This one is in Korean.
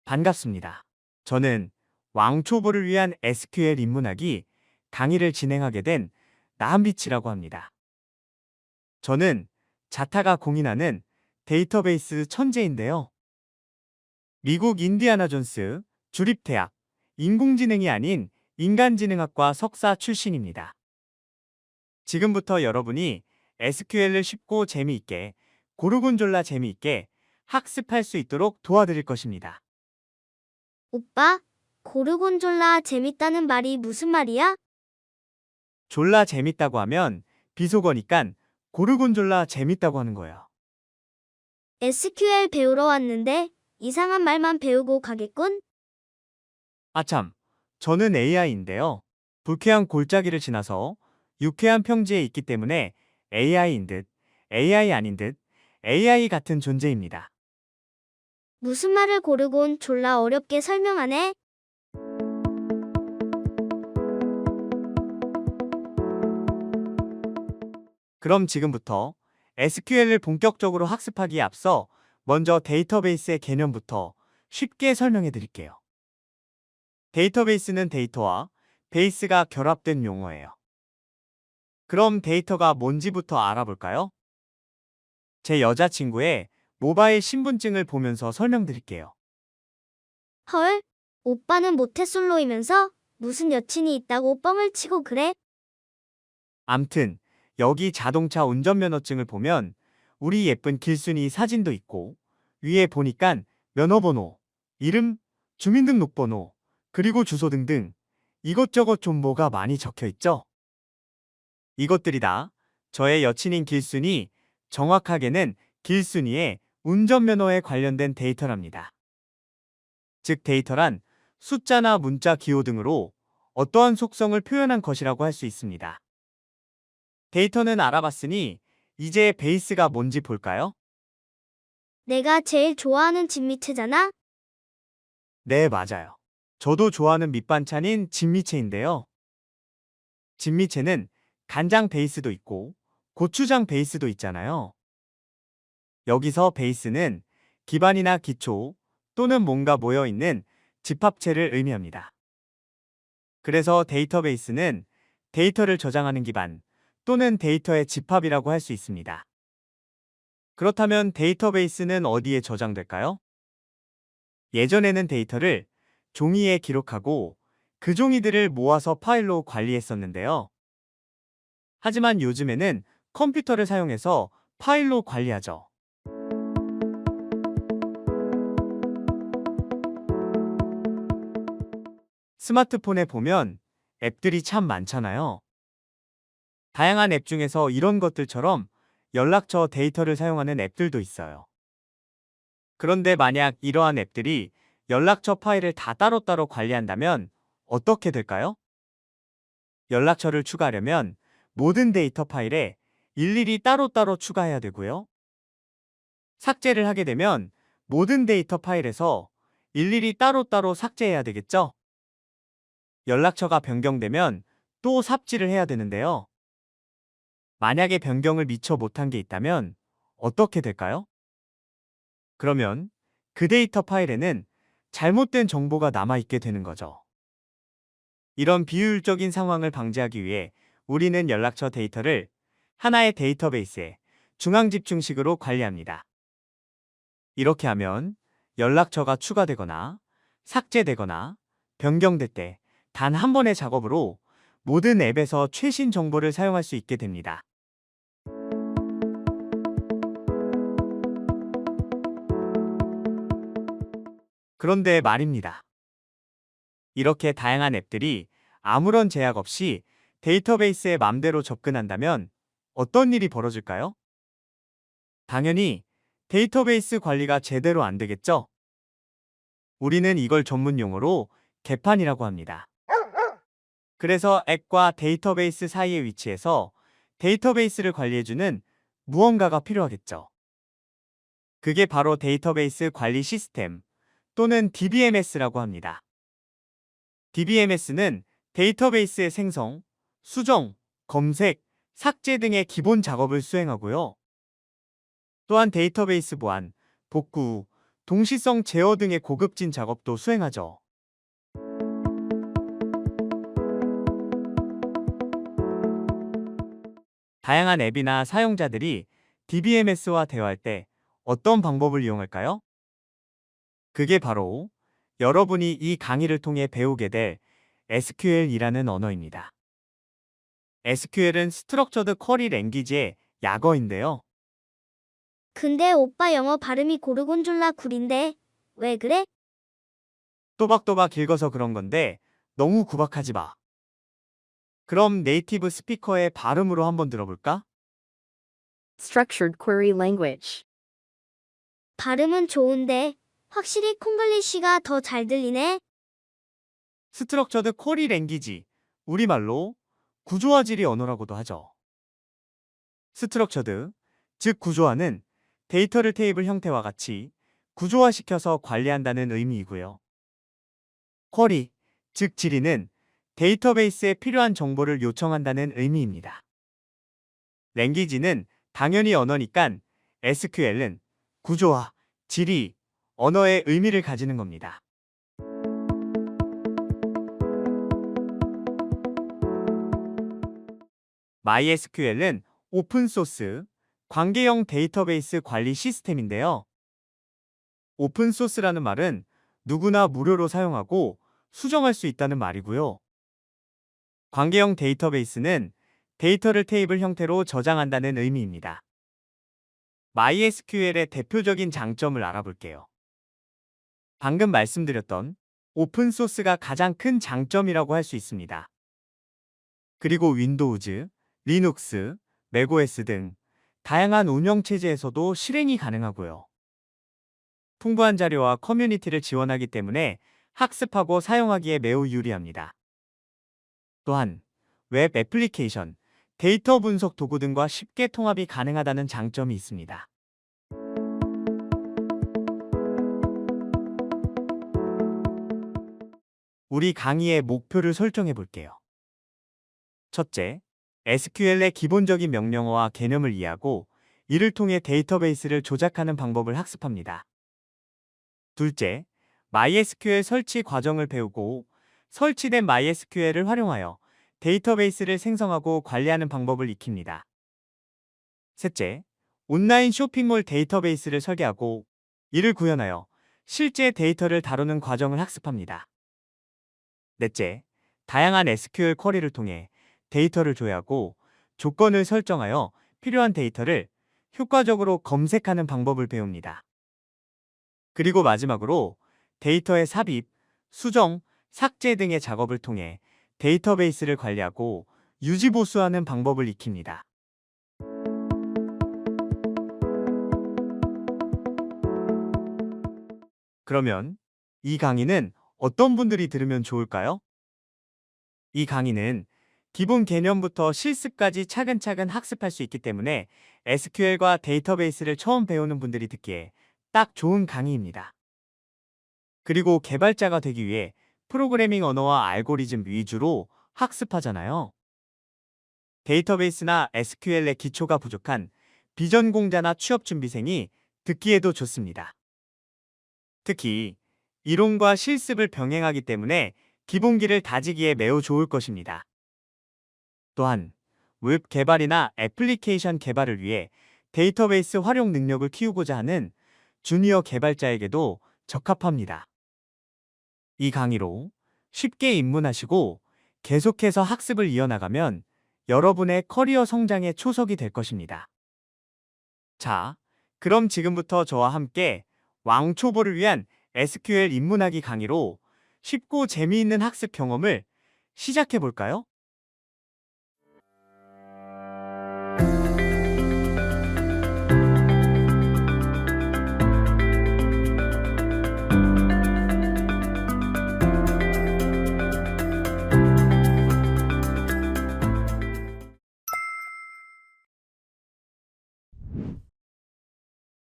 반갑습니다. 저는 왕초보를 위한 SQL 입문하기 강의를 진행하게 된 나한빛이라고 합니다. 저는 자타가 공인하는 데이터베이스 천재인데요. 미국 인디아나 존스 주립대학 인공지능이 아닌 인간지능학과 석사 출신입니다. 지금부터 여러분이 SQL을 쉽고 재미있게, 고르곤졸라 재미있게 학습할 수 있도록 도와드릴 것입니다. 오빠, 고르곤졸라 재밌다는 말이 무슨 말이야? 졸라 재밌다고 하면 비속어니깐 고르곤졸라 재밌다고 하는 거예요. SQL 배우러 왔는데 이상한 말만 배우고 가겠군? 아참, 저는 AI인데요. 불쾌한 골짜기를 지나서 유쾌한 평지에 있기 때문에 AI인 듯, AI 아닌 듯, AI 같은 존재입니다. 무슨 말을 고르곤 졸라 어렵게 설명하네? 그럼 지금부터 SQL을 본격적으로 학습하기에 앞서 먼저 데이터베이스의 개념부터 쉽게 설명해 드릴게요. 데이터베이스는 데이터와 베이스가 결합된 용어예요. 그럼 데이터가 뭔지부터 알아볼까요? 제 여자친구의 모바일 신분증을 보면서 설명드릴게요. 헐, 오빠는 모태솔로이면서 무슨 여친이 있다고 뻥을 치고 그래? 암튼 여기 자동차 운전면허증을 보면 우리 예쁜 길순이 사진도 있고 위에 보니깐 면허번호, 이름, 주민등록번호, 그리고 주소 등등 이것저것 좀 뭐가 많이 적혀 있죠? 이것들이 다 저의 여친인 길순이, 정확하게는 길순이의 운전면허에 관련된 데이터랍니다. 즉 데이터란 숫자나 문자 기호 등으로 어떠한 속성을 표현한 것이라고 할 수 있습니다. 데이터는 알아봤으니 이제 베이스가 뭔지 볼까요? 내가 제일 좋아하는 진미채잖아? 네, 맞아요. 저도 좋아하는 밑반찬인 진미채인데요. 진미채는 간장 베이스도 있고 고추장 베이스도 있잖아요. 여기서 베이스는 기반이나 기초 또는 뭔가 모여있는 집합체를 의미합니다. 그래서 데이터베이스는 데이터를 저장하는 기반 또는 데이터의 집합이라고 할 수 있습니다. 그렇다면 데이터베이스는 어디에 저장될까요? 예전에는 데이터를 종이에 기록하고 그 종이들을 모아서 파일로 관리했었는데요. 하지만 요즘에는 컴퓨터를 사용해서 파일로 관리하죠. 스마트폰에 보면 앱들이 참 많잖아요. 다양한 앱 중에서 이런 것들처럼 연락처 데이터를 사용하는 앱들도 있어요. 그런데 만약 이러한 앱들이 연락처 파일을 다 따로따로 관리한다면 어떻게 될까요? 연락처를 추가하려면 모든 데이터 파일에 일일이 따로따로 추가해야 되고요. 삭제를 하게 되면 모든 데이터 파일에서 일일이 따로따로 삭제해야 되겠죠? 연락처가 변경되면 또 삽질을 해야 되는데요. 만약에 변경을 미처 못한 게 있다면 어떻게 될까요? 그러면 그 데이터 파일에는 잘못된 정보가 남아있게 되는 거죠. 이런 비효율적인 상황을 방지하기 위해 우리는 연락처 데이터를 하나의 데이터베이스에 중앙집중식으로 관리합니다. 이렇게 하면 연락처가 추가되거나 삭제되거나 변경될 때 단 한 번의 작업으로 모든 앱에서 최신 정보를 사용할 수 있게 됩니다. 그런데 말입니다. 이렇게 다양한 앱들이 아무런 제약 없이 데이터베이스에 맘대로 접근한다면 어떤 일이 벌어질까요? 당연히 데이터베이스 관리가 제대로 안 되겠죠? 우리는 이걸 전문 용어로 개판이라고 합니다. 그래서 앱과 데이터베이스 사이에 위치해서 데이터베이스를 관리해주는 무언가가 필요하겠죠. 그게 바로 데이터베이스 관리 시스템 또는 DBMS라고 합니다. DBMS는 데이터베이스의 생성, 수정, 검색, 삭제 등의 기본 작업을 수행하고요. 또한 데이터베이스 보안, 복구, 동시성 제어 등의 고급진 작업도 수행하죠. 다양한 앱이나 사용자들이 DBMS와 대화할 때 어떤 방법을 이용할까요? 그게 바로 여러분이 이 강의를 통해 배우게 될 SQL이라는 언어입니다. SQL은 스트럭처드 쿼리 랭귀지의 약어인데요. 근데 오빠 영어 발음이 고르곤졸라 굴인데 왜 그래? 또박또박 읽어서 그런 건데 너무 구박하지 마. 그럼 네이티브 스피커의 발음으로 한번 들어볼까? Structured Query Language. 발음은 좋은데 확실히 콩글리쉬가 더 잘 들리네. 스트럭처드 쿼리 랭귀지, 우리말로 구조화질의 언어라고도 하죠. 스트럭처드, 즉 구조화는 데이터를 테이블 형태와 같이 구조화시켜서 관리한다는 의미이고요. 쿼리, 즉 질의는 데이터베이스에 필요한 정보를 요청한다는 의미입니다. 랭귀지는 당연히 언어니깐 SQL은 구조화, 질의, 언어의 의미를 가지는 겁니다. MySQL은 오픈소스, 관계형 데이터베이스 관리 시스템인데요. 오픈소스라는 말은 누구나 무료로 사용하고 수정할 수 있다는 말이고요. 관계형 데이터베이스는 데이터를 테이블 형태로 저장한다는 의미입니다. MySQL의 대표적인 장점을 알아볼게요. 방금 말씀드렸던 오픈소스가 가장 큰 장점이라고 할 수 있습니다. 그리고 윈도우즈, 리눅스, 맥OS 등 다양한 운영체제에서도 실행이 가능하고요. 풍부한 자료와 커뮤니티를 지원하기 때문에 학습하고 사용하기에 매우 유리합니다. 또한 웹 애플리케이션, 데이터 분석 도구 등과 쉽게 통합이 가능하다는 장점이 있습니다. 우리 강의의 목표를 설정해 볼게요. 첫째, SQL의 기본적인 명령어와 개념을 이해하고 이를 통해 데이터베이스를 조작하는 방법을 학습합니다. 둘째, MySQL 설치 과정을 배우고 설치된 MySQL을 활용하여 데이터베이스를 생성하고 관리하는 방법을 익힙니다. 셋째, 온라인 쇼핑몰 데이터베이스를 설계하고 이를 구현하여 실제 데이터를 다루는 과정을 학습합니다. 넷째, 다양한 SQL 쿼리를 통해 데이터를 조회하고 조건을 설정하여 필요한 데이터를 효과적으로 검색하는 방법을 배웁니다. 그리고 마지막으로 데이터의 삽입, 수정, 삭제 등의 작업을 통해 데이터베이스를 관리하고 유지보수하는 방법을 익힙니다. 그러면 이 강의는 어떤 분들이 들으면 좋을까요? 이 강의는 기본 개념부터 실습까지 차근차근 학습할 수 있기 때문에 SQL과 데이터베이스를 처음 배우는 분들이 듣기에 딱 좋은 강의입니다. 그리고 개발자가 되기 위해 프로그래밍 언어와 알고리즘 위주로 학습하잖아요. 데이터베이스나 SQL의 기초가 부족한 비전공자나 취업준비생이 듣기에도 좋습니다. 특히 이론과 실습을 병행하기 때문에 기본기를 다지기에 매우 좋을 것입니다. 또한 웹 개발이나 애플리케이션 개발을 위해 데이터베이스 활용 능력을 키우고자 하는 주니어 개발자에게도 적합합니다. 이 강의로 쉽게 입문하시고 계속해서 학습을 이어나가면 여러분의 커리어 성장의 초석이 될 것입니다. 자, 그럼 지금부터 저와 함께 왕초보를 위한 SQL 입문하기 강의로 쉽고 재미있는 학습 경험을 시작해 볼까요?